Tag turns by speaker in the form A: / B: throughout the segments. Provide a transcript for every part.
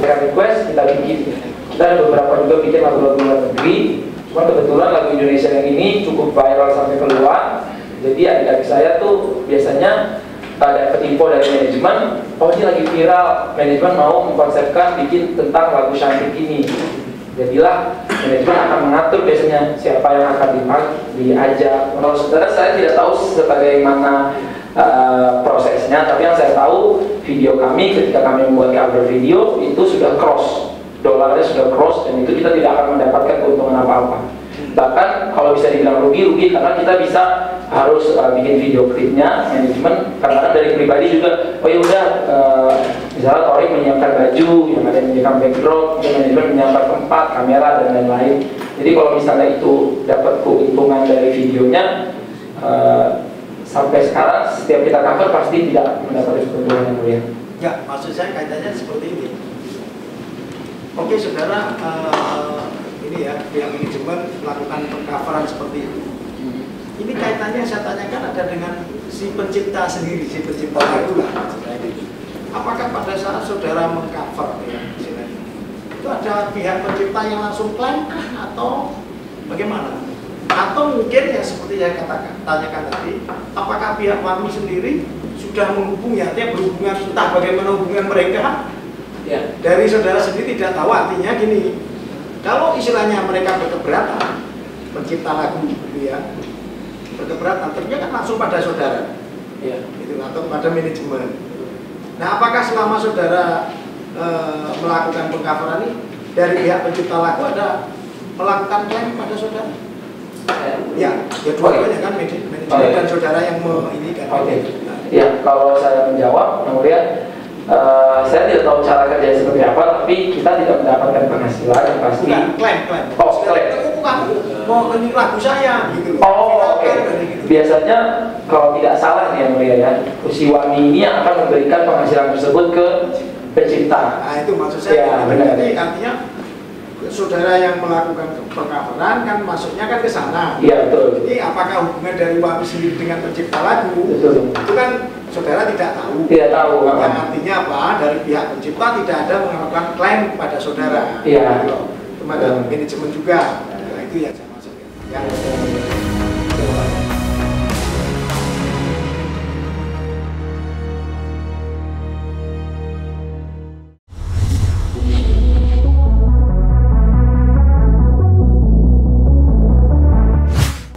A: Mereka request, kita bikin. Kita ada beberapa juga bikin lagu-lagu luar negeri. Cuma kebetulan lagu Indonesia yang ini cukup viral sampai keluar. Jadi adik-adik saya tuh biasanya dapat info dari manajemen, oh ini lagi viral, manajemen mau mengkonsepkan bikin tentang lagu Shantik ini. Jadilah manajemen akan mengatur biasanya siapa yang akan diajak. Kalau saudara saya tidak tahu sebagaimana prosesnya, tapi yang saya tahu video kami ketika kami membuat cover video itu sudah cross, dolarnya sudah cross, dan itu kita tidak akan mendapatkan keuntungan apa-apa. Bahkan kalau bisa dibilang rugi karena kita bisa harus bikin video klipnya, manajemen kadang-kadang dari pribadi juga, oh ya udah misalnya Torik menyiapkan baju, yang ada yang menyiapkan backdrop, manajemen menyiapkan tempat, kamera dan lain-lain. Jadi kalau misalnya itu dapat keuntungan dari videonya, sampai sekarang setiap kita cover pasti tidak mendapatkan keuntungan yang mulia.
B: Ya, maksud saya kaitannya seperti ini. Oke, saudara, ini ya, pihak manajemen melakukan pengcoveran seperti itu. Ini kaitannya saya tanyakan ada dengan si pencipta sendiri, si pencipta lagu lah. Apakah pada saat saudara mengcover ya, itu ada pihak pencipta yang langsung klaim atau bagaimana? Atau mungkin ya seperti yang tanyakan tadi, apakah pihak Wami sendiri sudah menghubungi, artinya berhubungan, entah bagaimana hubungan mereka ya. Dari saudara sendiri tidak tahu, artinya gini, kalau istilahnya mereka berkeberatan pencipta lagu gitu ya, berkeberatan tentunya kan langsung pada saudara ya, gitu, atau pada manajemen. Nah, apakah selama saudara melakukan pengcoveran ini dari pihak pencipta lagu ada melakukan klaim pada saudara? Ya, ya dua-duanya kan manajemen dan saudara yang ini kan.
A: Ya, kalau saya menjawab, kemudian saya tidak tahu cara kerja seperti apa, tapi kita tidak mendapatkan penghasilan yang pasti.
B: Bukan, klaim.
A: Oh, klaim.
B: Kamu mau ini lagu saya, gitu.
A: Oh, oke. Biasanya kalau tidak salah nih yang mulia ya, si Wami ini yang akan memberikan penghasilan tersebut ke pencipta.
B: Nah, itu maksud saya.
A: Ya, benar.
B: Jadi artinya saudara yang melakukan pengcoveran kan masuknya kan ke sana.
A: Iya, betul.
B: Jadi apakah hubungan dari Wami sendiri dengan pencipta lagu?
A: Betul.
B: Itu kan saudara tidak tahu.
A: Tidak tahu.
B: Yang artinya apa? Dari pihak pencipta tidak ada melakukan klaim kepada saudara.
A: Iya.
B: Kepada manajemen juga. Nah, itu yang saya maksudkan. Ya.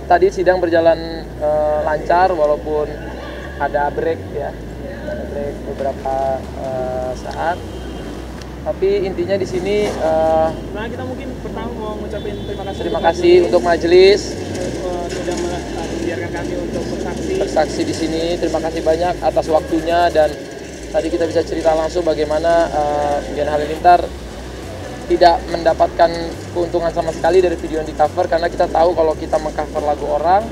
C: Tadi sidang berjalan lancar walaupun ada break ya, ada break beberapa saat. Tapi intinya di sini
D: nah kita mungkin pertama mau ngucapin
C: terima kasih untuk majelis
D: sudah membiarkan kami untuk
C: bersaksi di sini. Terima kasih banyak atas waktunya, dan tadi kita bisa cerita langsung bagaimana Gen Halilintar tidak mendapatkan keuntungan sama sekali dari video yang di cover, karena kita tahu kalau kita mengcover lagu orang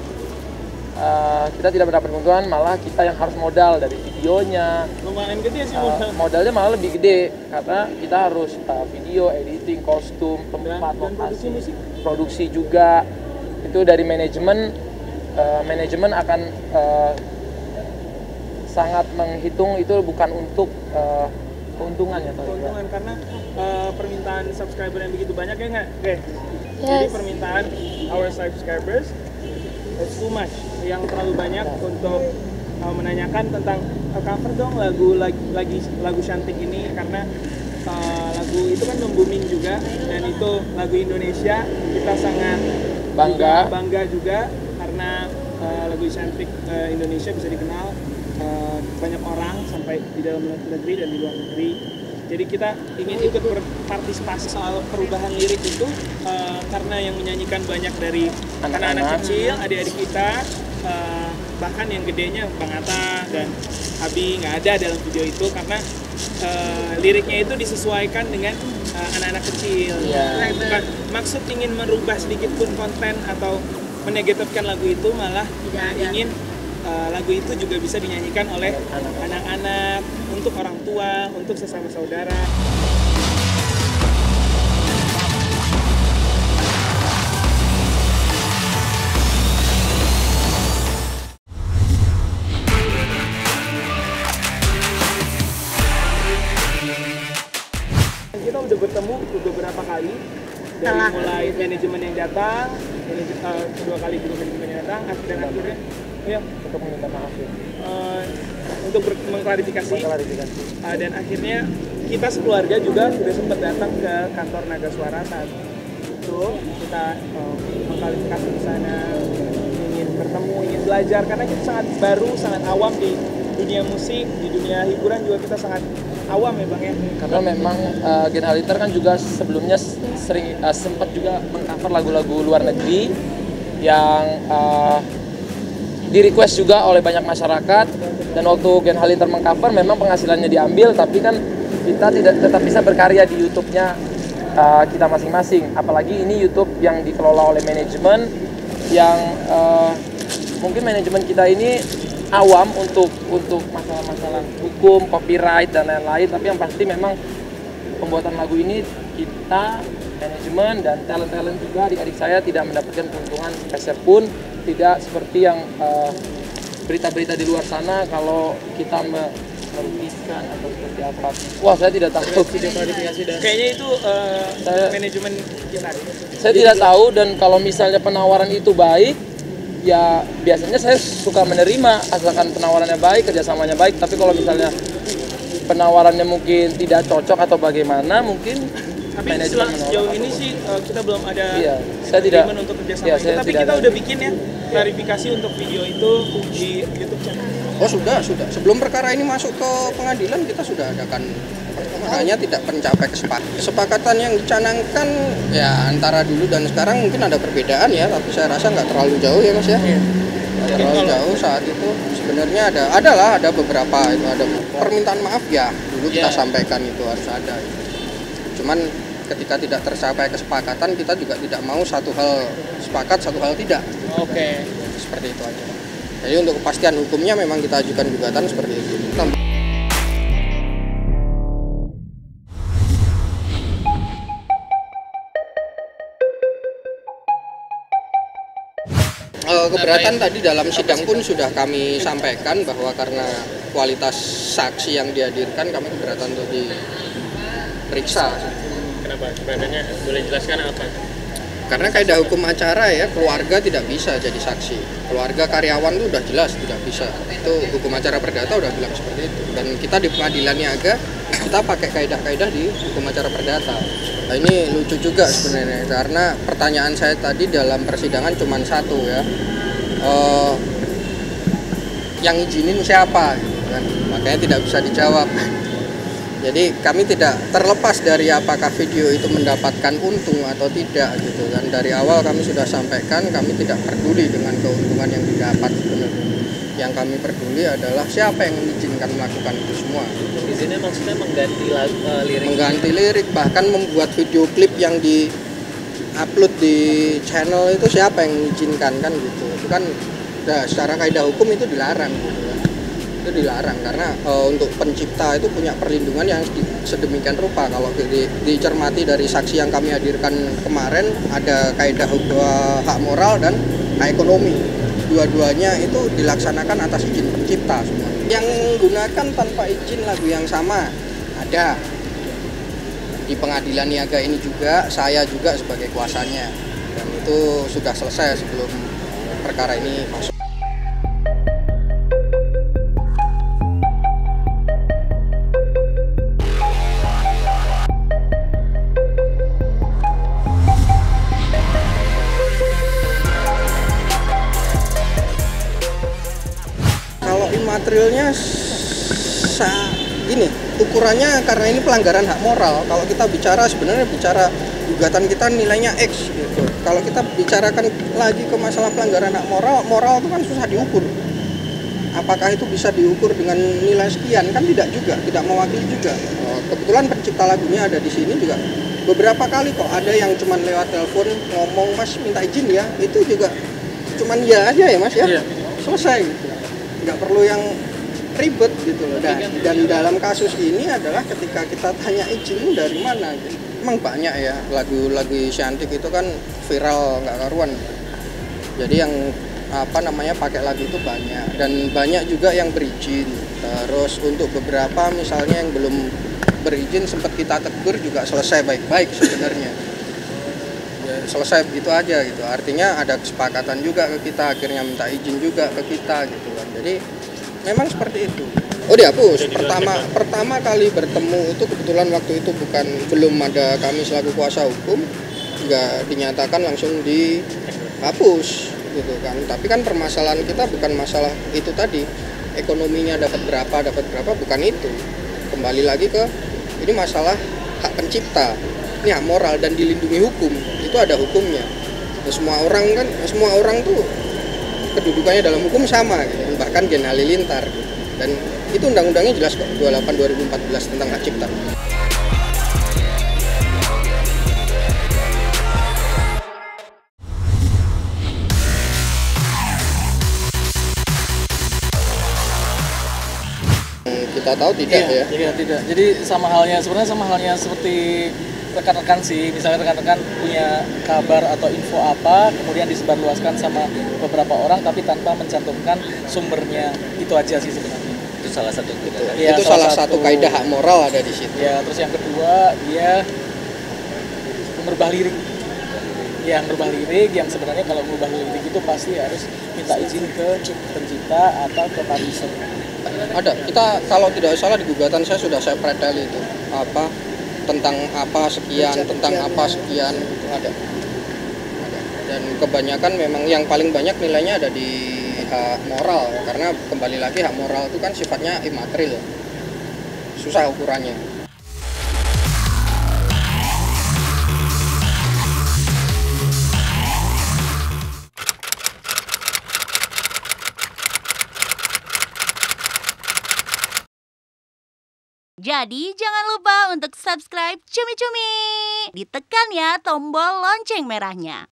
C: kita tidak mendapat keuntungan, malah kita yang harus modal dari videonya.
D: Lumayan gede sih
C: modalnya malah lebih gede karena kita harus video, editing, kostum, tempat, lokasi, produksi juga. Itu dari manajemen akan sangat menghitung itu bukan untuk keuntungan ya,
D: keuntungan karena permintaan subscriber yang begitu banyak ya nggak? Oke.
E: Yes.
D: Jadi permintaan our subscribers it's too much, yang terlalu banyak untuk menanyakan tentang cover dong lagu Shantik ini, karena lagu itu kan booming juga, dan itu lagu Indonesia, kita sangat bangga juga karena lagu Shantik Indonesia bisa dikenal banyak orang sampai di dalam negeri dan di luar negeri. Jadi kita ingin ikut berpartisipasi soal perubahan lirik itu karena yang menyanyikan banyak dari anak-anak kecil, adik-adik kita, bahkan yang gedenya Bang Atta dan Abi nggak ada dalam video itu karena liriknya itu disesuaikan dengan anak-anak kecil. Bukan maksud ingin merubah sedikit pun konten atau menegatifkan lagu itu, malah ingin lagu itu juga bisa dinyanyikan oleh anak-anak, untuk orang tua, untuk sesama saudara. kita udah bertemu beberapa kali dari mulai manajemen yang datang, kedua kali juga manajemen yang datang, dan akhirnya ya
C: untuk meminta maaf ya.
D: Untuk mengklarifikasi. Dan akhirnya kita sekeluarga juga sudah sempat datang ke kantor Naga Suara saat itu. Kita mengklarifikasi di sana, ingin bertemu, ingin belajar, karena kita sangat baru, sangat awam di dunia musik, di dunia hiburan juga kita sangat awam ya Bang ya.
C: Karena memang Gen Halilintar kan juga sebelumnya sering sempat juga mengcover lagu-lagu luar negeri yang di request juga oleh banyak masyarakat, dan waktu Gen Halilintar mengcover memang penghasilannya diambil, tapi kan kita tetap bisa berkarya di YouTube-nya kita masing-masing. Apalagi ini YouTube yang dikelola oleh manajemen yang mungkin manajemen kita ini awam untuk masalah-masalah hukum, copyright dan lain-lain, tapi yang pasti memang pembuatan lagu ini kita manajemen dan talent juga adik-adik saya tidak mendapatkan keuntungan peser pun, tidak seperti yang berita-berita di luar sana kalau kita merugikan atau seperti apa. Wah, saya tidak tahu.
D: Kayaknya itu manajemen kita.
C: Saya tidak tahu, dan kalau misalnya penawaran itu baik, ya biasanya saya suka menerima asalkan penawarannya baik, kerjasamanya baik. Tapi kalau misalnya penawarannya mungkin tidak cocok atau bagaimana, mungkin
D: tapi sejauh ini sih kita belum ada
C: saya tidak
D: untuk kerjasama. Tapi kita udah bikin ya klarifikasi untuk video itu di YouTube channel.
E: Oh sudah. Sebelum perkara ini masuk ke pengadilan kita sudah adakan, makanya tidak mencapai kesepakatan yang dicanangkan ya antara dulu dan sekarang mungkin ada perbedaan ya, tapi saya rasa nggak terlalu jauh ya Mas ya. Nggak terlalu jauh saat itu sebenarnya ada beberapa itu ada permintaan maaf ya dulu kita sampaikan itu harus ada. Cuman ketika tidak tercapai kesepakatan, kita juga tidak mau satu hal sepakat, satu hal tidak.
D: Oke.
E: Seperti itu aja. Jadi untuk kepastian hukumnya memang kita ajukan gugatan seperti itu. Keberatan tadi dalam sidang pun sudah kami sampaikan bahwa karena kualitas saksi yang dihadirkan, kami keberatan untuk diperiksa.
D: Kenapa? Keberatannya boleh jelaskan apa?
E: Karena kaidah hukum acara ya, keluarga tidak bisa jadi saksi. Keluarga karyawan itu udah jelas tidak bisa. Itu hukum acara perdata udah bilang seperti itu. Dan kita di pengadilan niaga, kita pakai kaidah-kaidah di hukum acara perdata. Nah ini lucu juga sebenarnya, karena pertanyaan saya tadi dalam persidangan cuma satu ya. Yang izinin siapa? Gitu kan. Makanya tidak bisa dijawab. Jadi kami tidak terlepas dari apakah video itu mendapatkan untung atau tidak gitu kan. Dari awal kami sudah sampaikan kami tidak peduli dengan keuntungan yang didapat sebenarnya. Yang kami peduli adalah siapa yang mengizinkan melakukan itu semua.
C: Izinnya maksudnya mengganti lirik.
E: Mengganti lirik, bahkan membuat video klip yang di-upload di channel itu siapa yang mengizinkan kan gitu. Itu kan secara kaidah hukum itu dilarang gitu kan. Itu dilarang karena untuk pencipta itu punya perlindungan yang sedemikian rupa. Kalau dicermati dari saksi yang kami hadirkan kemarin, ada kaidah hak moral dan hak ekonomi. Dua-duanya itu dilaksanakan atas izin pencipta semua. Yang menggunakan tanpa izin lagu yang sama ada di pengadilan niaga ini juga, saya juga sebagai kuasanya, dan itu sudah selesai sebelum perkara ini masuk. Materialnya gini, ukurannya karena ini pelanggaran hak moral. Kalau kita bicara sebenarnya bicara gugatan kita nilainya X gitu. Kalau kita bicarakan lagi ke masalah pelanggaran hak moral itu kan susah diukur. Apakah itu bisa diukur dengan nilai sekian? Kan tidak juga, tidak mewakili juga. Kebetulan pencipta lagunya ada di sini juga. Beberapa kali kok ada yang cuman lewat telepon ngomong, "Mas minta izin ya." Itu juga cuman ya aja ya Mas ya. Selesai gitu. Nggak perlu yang ribet gitu loh. Dan dalam kasus ini adalah ketika kita tanya izin dari mana gitu. Emang banyak ya lagu-lagu Shantik itu kan viral nggak karuan. Jadi yang pakai lagu itu banyak, dan banyak juga yang berizin. Terus untuk beberapa misalnya yang belum berizin sempat kita tegur juga selesai baik-baik sebenarnya. Ya, selesai begitu aja gitu. Artinya ada kesepakatan juga ke kita, akhirnya minta izin juga ke kita gitu kan. Jadi memang seperti itu. Oh dihapus. Pertama kali bertemu itu kebetulan waktu itu belum ada kami selaku kuasa hukum, nggak dinyatakan langsung dihapus gitu kan. Tapi kan permasalahan kita bukan masalah itu tadi, ekonominya dapat berapa bukan itu. Kembali lagi ke ini masalah hak pencipta, ini hak moral dan dilindungi hukum, itu ada hukumnya. Nah, semua orang tuh kedudukannya dalam hukum sama gitu. Bahkan Gen Halilintar gitu. Dan itu undang-undangnya jelas kok, 28/2014 tentang hak cipta. Kita tahu tidak ya?
C: Iya, tidak. Jadi sebenarnya sama halnya seperti rekan-rekan sih. Misalnya rekan-rekan punya kabar atau info apa, kemudian disebarluaskan sama beberapa orang, tapi tanpa mencantumkan sumbernya. Itu aja sih sebenarnya.
F: Itu salah satu
E: Ya, itu salah satu kaidah hak moral ada di situ.
C: Ya, terus yang kedua dia merubah lirik. Yang merubah lirik, yang sebenarnya kalau merubah lirik itu pasti harus minta izin ke pencipta atau ke publisher.
E: Ada, kita kalau tidak salah di gugatan saya sudah saya pretel itu tentang apa sekian itu ada. Dan kebanyakan memang yang paling banyak nilainya ada di hak moral, karena kembali lagi hak moral itu kan sifatnya imaterial, susah ukurannya.
G: Jadi jangan lupa untuk subscribe Cumi Cumi. Ditekan ya tombol lonceng merahnya.